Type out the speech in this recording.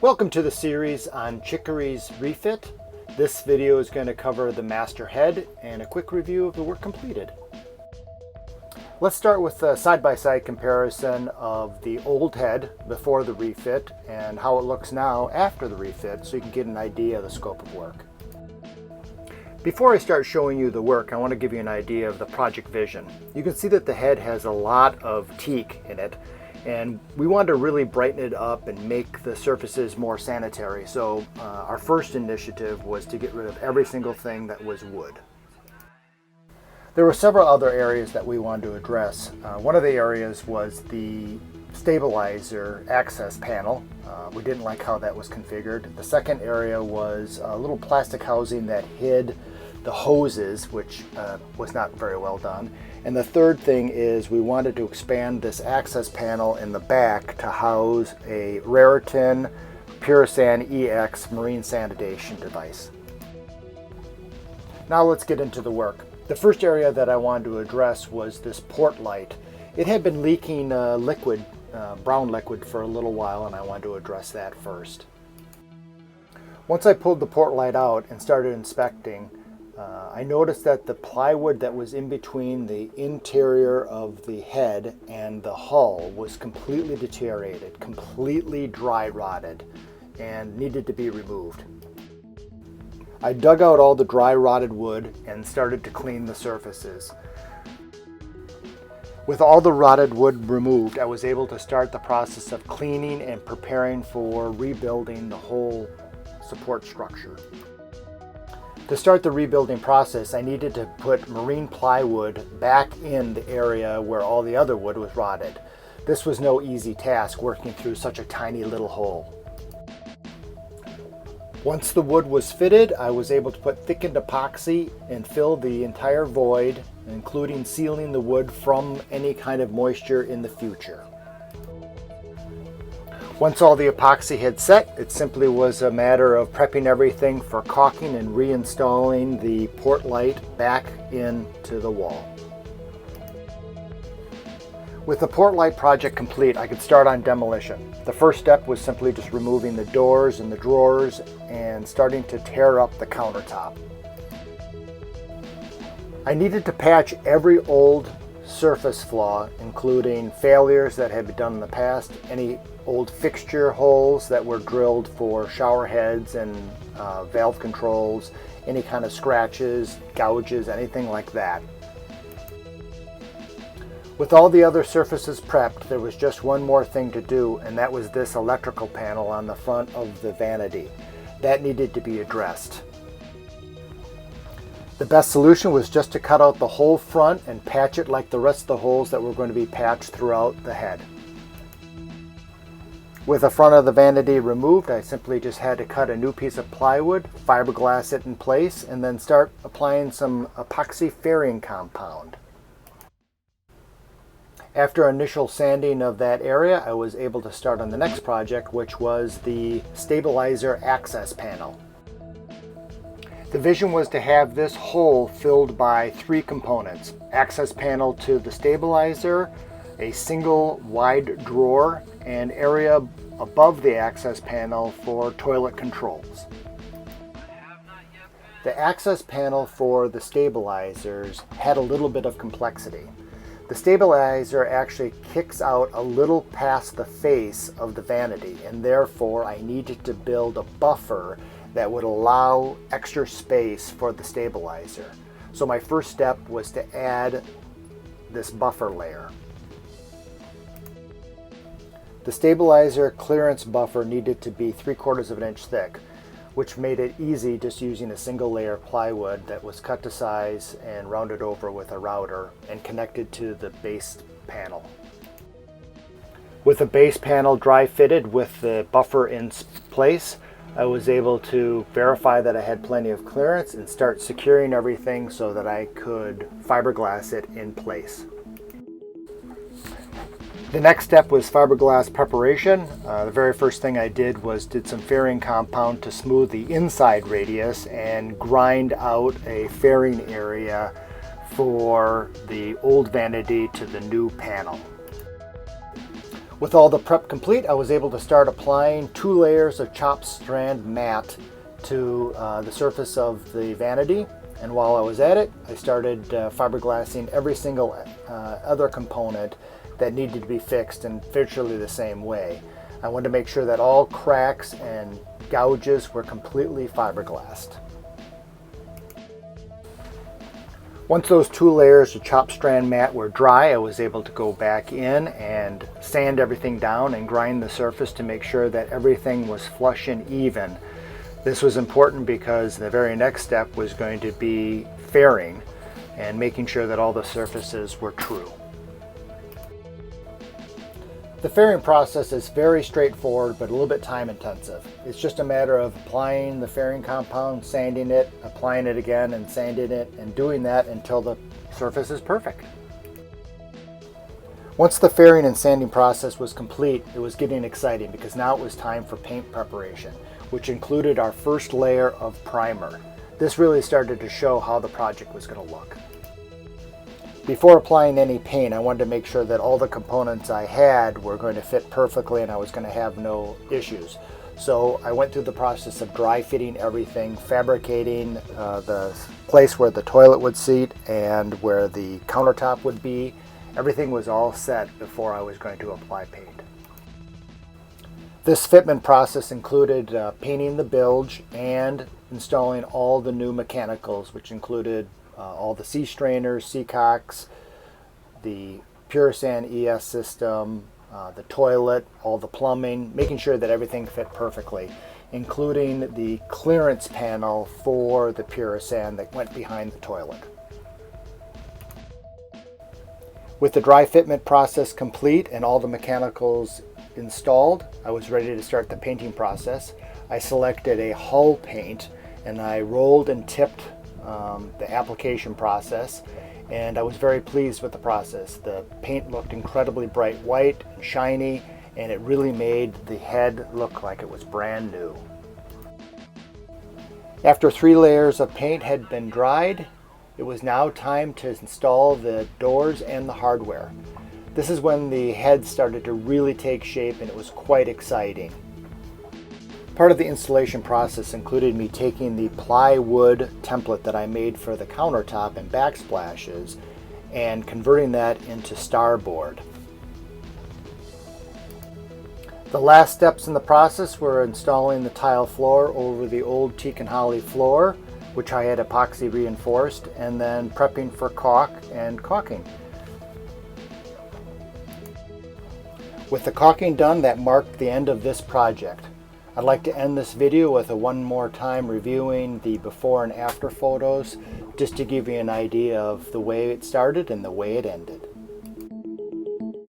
Welcome to the series on Chicory's Refit. This video is going to cover the master head and a quick review of the work completed. Let's start with a side-by-side comparison of the old head before the refit and how it looks now after the refit so you can get an idea of the scope of work. Before I start showing you the work, I want to give you an idea of the project vision. You can see that the head has a lot of teak in it, and we wanted to really brighten it up and make the surfaces more sanitary. So our first initiative was to get rid of every single thing that was wood. There were several other areas that we wanted to address. One of the areas was the stabilizer access panel. We didn't like how that was configured. The second area was a little plastic housing that hid the hoses, which was not very well done. And the third thing is we wanted to expand this access panel in the back to house a Raritan Purisan EX marine sanitation device. Now let's get into the work. The first area that I wanted to address was this port light. It had been leaking liquid, brown liquid, for a little while, and I wanted to address that first. Once I pulled the port light out and started inspecting, I noticed that the plywood that was in between the interior of the head and the hull was completely deteriorated, completely dry rotted, and needed to be removed. I dug out all the dry rotted wood and started to clean the surfaces. With all the rotted wood removed, I was able to start the process of cleaning and preparing for rebuilding the whole support structure. To start the rebuilding process, I needed to put marine plywood back in the area where all the other wood was rotted. This was no easy task working through such a tiny little hole. Once the wood was fitted, I was able to put thickened epoxy and fill the entire void, including sealing the wood from any kind of moisture in the future. Once all the epoxy had set, it simply was a matter of prepping everything for caulking and reinstalling the port light back into the wall. With the port light project complete, I could start on demolition. The first step was simply just removing the doors and the drawers and starting to tear up the countertop. I needed to patch every old surface flaw, including failures that had been done in the past, any old fixture holes that were drilled for shower heads and valve controls, any kind of scratches, gouges, anything like that. With all the other surfaces prepped, there was just one more thing to do, and that was this electrical panel on the front of the vanity. That needed to be addressed. The best solution was just to cut out the whole front and patch it like the rest of the holes that were going to be patched throughout the head. With the front of the vanity removed, I simply just had to cut a new piece of plywood, fiberglass it in place, and then start applying some epoxy fairing compound. After initial sanding of that area, I was able to start on the next project, which was the stabilizer access panel. The vision was to have this hole filled by three components: access panel to the stabilizer, a single wide drawer, and area above the access panel for toilet controls. The access panel for the stabilizers had a little bit of complexity. The stabilizer actually kicks out a little past the face of the vanity, and therefore I needed to build a buffer that would allow extra space for the stabilizer. So my first step was to add this buffer layer. The stabilizer clearance buffer needed to be 3/4 of an inch thick, which made it easy just using a single layer of plywood that was cut to size and rounded over with a router and connected to the base panel. With the base panel dry fitted with the buffer in place, I was able to verify that I had plenty of clearance and start securing everything so that I could fiberglass it in place. The next step was fiberglass preparation. The very first thing I did was did some fairing compound to smooth the inside radius and grind out a fairing area for the old vanity to the new panel. With all the prep complete, I was able to start applying 2 layers of chopped strand mat to the surface of the vanity. And while I was at it, I started fiberglassing every single other component that needed to be fixed in virtually the same way. I wanted to make sure that all cracks and gouges were completely fiberglassed. Once those 2 layers of chopped strand mat were dry, I was able to go back in and sand everything down and grind the surface to make sure that everything was flush and even. This was important because the very next step was going to be fairing and making sure that all the surfaces were true. The fairing process is very straightforward but a little bit time intensive. It's just a matter of applying the fairing compound, sanding it, applying it again and sanding it, and doing that until the surface is perfect. Once the fairing and sanding process was complete, it was getting exciting because now it was time for paint preparation, which included our first layer of primer. This really started to show how the project was going to look. Before applying any paint, I wanted to make sure that all the components I had were going to fit perfectly and I was going to have no issues. So I went through the process of dry fitting everything, fabricating the place where the toilet would seat and where the countertop would be. Everything was all set before I was going to apply paint. This fitment process included painting the bilge and installing all the new mechanicals, which included all the sea strainers, sea cocks, the Purisan ES system, the toilet, all the plumbing, making sure that everything fit perfectly, including the clearance panel for the Purisan that went behind the toilet. With the dry fitment process complete and all the mechanicals installed, I was ready to start the painting process. I selected a hull paint and I rolled and tipped the application process, and I was very pleased with the process. The paint looked incredibly bright white and shiny, and it really made the head look like it was brand new. After 3 layers of paint had been dried, it was now time to install the doors and the hardware. This is when the head started to really take shape and it was quite exciting. Part of the installation process included me taking the plywood template that I made for the countertop and backsplashes and converting that into starboard. The last steps in the process were installing the tile floor over the old teak and holly floor, which I had epoxy reinforced, and then prepping for caulk and caulking. With the caulking done, that marked the end of this project. I'd like to end this video with one more time reviewing the before and after photos, just to give you an idea of the way it started and the way it ended.